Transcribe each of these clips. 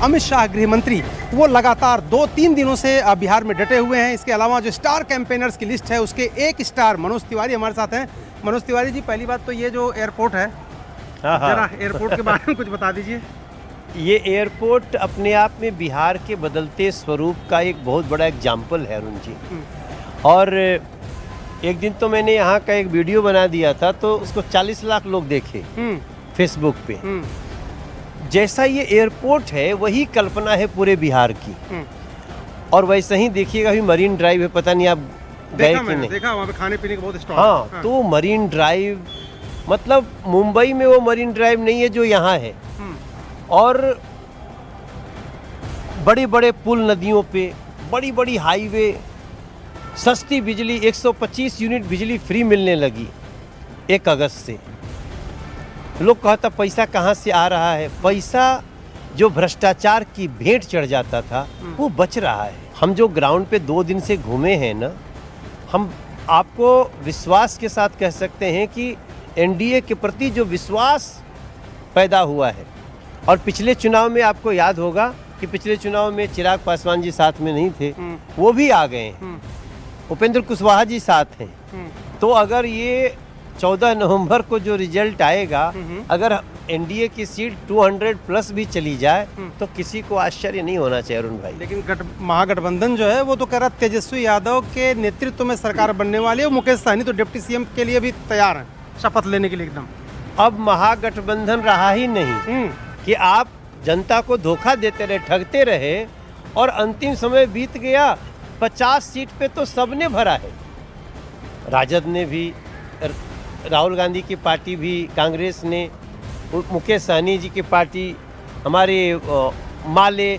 अमित शाह गृह मंत्री वो लगातार 2-3 दिनों से बिहार में डटे हुए हैं। इसके अलावा जो स्टार कैंपेनर्स की लिस्ट है उसके एक स्टार मनोज तिवारी हमारे साथ हैं। मनोज तिवारी जी, पहली बात तो ये जो एयरपोर्ट है, जरा एयरपोर्ट के बारे में कुछ बता दीजिए। ये एयरपोर्ट अपने आप में बिहार के बदलते स्वरूप का एक बहुत बड़ा एग्जाम्पल है अरुण जी। और एक दिन तो मैंने यहाँ का एक वीडियो बना दिया था तो उसको 40 लाख लोग देखे फेसबुक पे। जैसा ये एयरपोर्ट है वही कल्पना है पूरे बिहार की। और वैसे ही देखिएगा, अभी मरीन ड्राइव है, पता नहीं आप गए कि नहीं। देखा वहाँ पे खाने पीने के बहुत स्टॉल। हाँ, तो मरीन ड्राइव मतलब मुंबई में वो मरीन ड्राइव नहीं है जो यहाँ है। और बड़े बड़े पुल नदियों पे, बड़ी बड़ी हाईवे, सस्ती बिजली, 125 यूनिट बिजली फ्री मिलने लगी 1 अगस्त से। लोग कहता पैसा कहाँ से आ रहा है। पैसा जो भ्रष्टाचार की भेंट चढ़ जाता था वो बच रहा है। हम जो ग्राउंड पे 2 दिन से घूमे हैं ना, हम आपको विश्वास के साथ कह सकते हैं कि एनडीए के प्रति जो विश्वास पैदा हुआ है। और पिछले चुनाव में आपको याद होगा कि पिछले चुनाव में चिराग पासवान जी साथ में नहीं थे, वो भी आ गए हैं। उपेंद्र कुशवाहा जी साथ हैं। तो अगर ये 14 नवंबर को जो रिजल्ट आएगा, अगर एनडीए की सीट 200 प्लस भी चली जाए तो किसी को आश्चर्य नहीं होना चाहिए अरुण भाई। लेकिन महागठबंधन जो है वो तो कह रहा तेजस्वी यादव के नेतृत्व में सरकार बनने वाली है। मुकेश सहनी तो डिप्टी सीएम के लिए भी तैयार है, शपथ लेने के लिए एकदम। अब महागठबंधन रहा ही नहीं कि आप जनता को धोखा देते रहे, ठगते रहे और अंतिम समय बीत गया। 50 सीट पे तो सबने भरा है। राजद ने भी, राहुल गांधी की पार्टी भी, कांग्रेस ने, मुकेश सहनी जी की पार्टी, हमारे माले।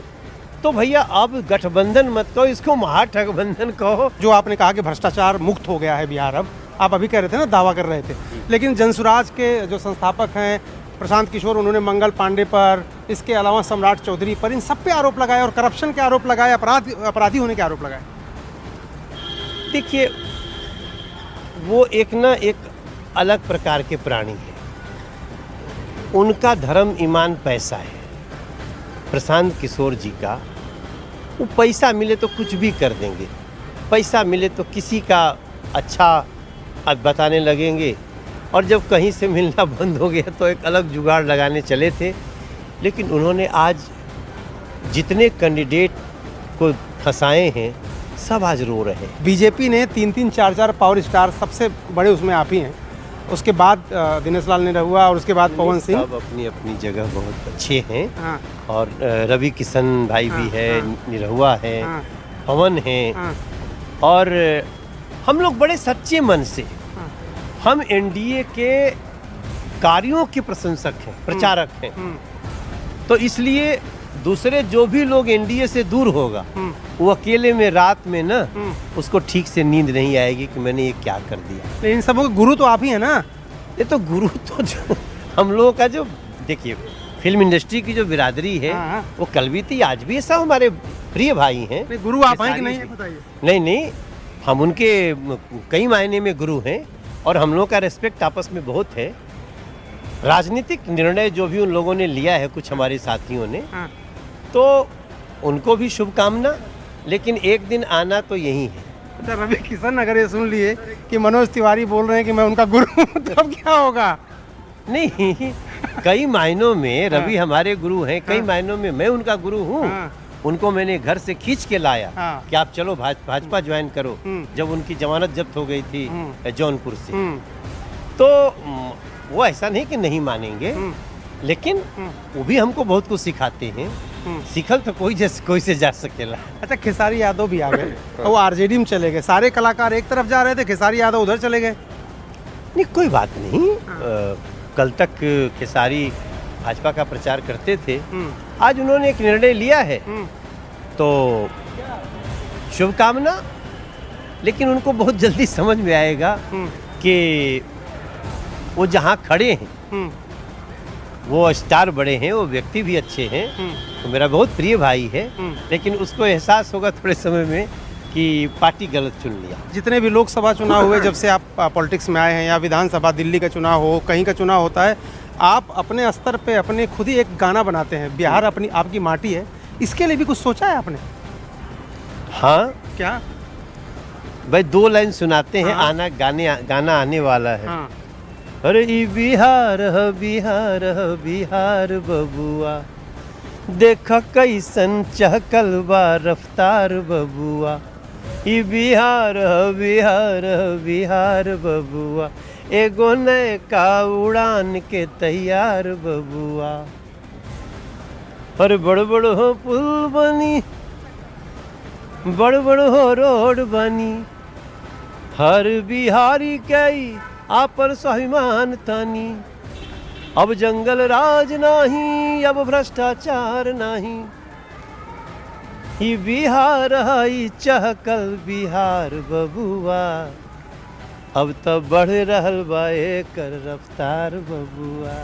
तो भैया अब गठबंधन मत कहो, इसको महागठबंधन कहो। जो आपने कहा कि भ्रष्टाचार मुक्त हो गया है बिहार, अब आप अभी कह रहे थे ना, दावा कर रहे थे, लेकिन जनसुराज के जो संस्थापक हैं प्रशांत किशोर, उन्होंने मंगल पांडे पर, इसके अलावा सम्राट चौधरी पर, इन सब पे आरोप लगाए और करप्शन के आरोप लगाए, अपराधी होने के आरोप लगाए। देखिए, वो एक अलग प्रकार के प्राणी है। उनका धर्म, ईमान, पैसा है। प्रशांत किशोर जी का वो पैसा मिले तो कुछ भी कर देंगे, पैसा मिले तो किसी का अच्छा बताने लगेंगे, और जब कहीं से मिलना बंद हो गया तो एक अलग जुगाड़ लगाने चले थे। लेकिन उन्होंने आज जितने कैंडिडेट को फंसाए हैं सब आज रो रहे हैं। बीजेपी ने 3-3, 4-4 पावर स्टार, सबसे बड़े उसमें आप ही हैं, उसके बाद दिनेश लाल निरहुआ और उसके बाद पवन सिंह। सब अपनी अपनी जगह बहुत अच्छे हैं। हाँ। और रवि किशन भाई भी है, निरहुआ है, पवन है। और हम लोग बड़े सच्चे मन से, हम एनडीए के कार्यों के प्रशंसक हैं, प्रचारक हैं। तो इसलिए दूसरे जो भी लोग एनडीए से दूर होगा, वो अकेले में रात में ना उसको ठीक से नींद नहीं आएगी कि मैंने ये क्या कर दिया। लेकिन इन सबों के गुरु तो आप ही हैं ना। ये तो गुरु तो जो हम लोगों का, जो देखिए फिल्म इंडस्ट्री की जो बिरादरी है, वो कल भी थी, आज भी है, सब हमारे प्रिय भाई हैं। गुरु आप हैं कि नहीं, बताइए। नहीं, हम उनके कई मायने में गुरु हैं और हम लोगों का रिस्पेक्ट आपस में बहुत है। राजनीतिक निर्णय जो भी उन लोगों ने लिया है, कुछ हमारे साथियों ने, तो उनको भी शुभकामना। लेकिन एक दिन आना तो यही है। अच्छा, रवि किशन अगर ये सुन लिए कि मनोज तिवारी बोल रहे हैं कि मैं उनका गुरु हूं, तब क्या होगा? नहीं, कई मायनों में रवि हमारे गुरु हैं, कई मायनों में मैं उनका गुरु हूँ। उनको मैंने घर से खींच के लाया कि आप चलो भाजपा ज्वाइन करो, जब उनकी जमानत जब्त हो गई थी जौनपुर से। तो वो ऐसा नहीं कि नहीं मानेंगे, लेकिन वो भी हमको बहुत कुछ सिखाते हैं। सीखल तो कोई से जा सकेला। अच्छा, खेसारी यादव भी आ गए, वो आरजेडी में चले गए। सारे कलाकार एक तरफ जा रहे थे, खेसारी यादव उधर चले गए। नहीं, कोई बात नहीं। कल तक खेसारी भाजपा का प्रचार करते थे, आज उन्होंने एक निर्णय लिया है तो शुभकामना। लेकिन उनको बहुत जल्दी समझ में आएगा कि वो जहाँ खड़े हैं वो स्टार बड़े हैं, वो व्यक्ति भी अच्छे हैं, तो मेरा बहुत प्रिय भाई है। लेकिन उसको एहसास होगा थोड़े समय में कि पार्टी गलत चुन लिया। जितने भी लोकसभा चुनाव हुए जब से आप पॉलिटिक्स में आए हैं, या विधानसभा, दिल्ली का चुनाव हो, कहीं का चुनाव होता है, आप अपने स्तर पे अपने खुद ही एक गाना बनाते हैं, बिहार अपनी आपकी माटी है, इसके लिए भी कुछ सोचा है आपने? हाँ क्या? भाई 2 लाइन सुनाते हैं, हाँ। गाना आने वाला है। हाँ अरे ई बिहार ह बिहार ह बिहार बबुआ, देख कैसन चहकल बा रफ्तार बबुआ। ई बिहार ह बिहार ह बिहार बबुआ, एगो नयका उड़ान के तैयार बबुआ। अरे बड़ बड़ हो पुल बनी, बड़ बड़ हो रोड बनी, हर बिहारी के आपन स्वाभिमान तानी। अब जंगल राज नहीं, अब भ्रष्टाचार नहीं, ही बिहार है चहकल बिहार बबुआ, अब तो बढ़ रहल बा एकर रफ्तार बबुआ।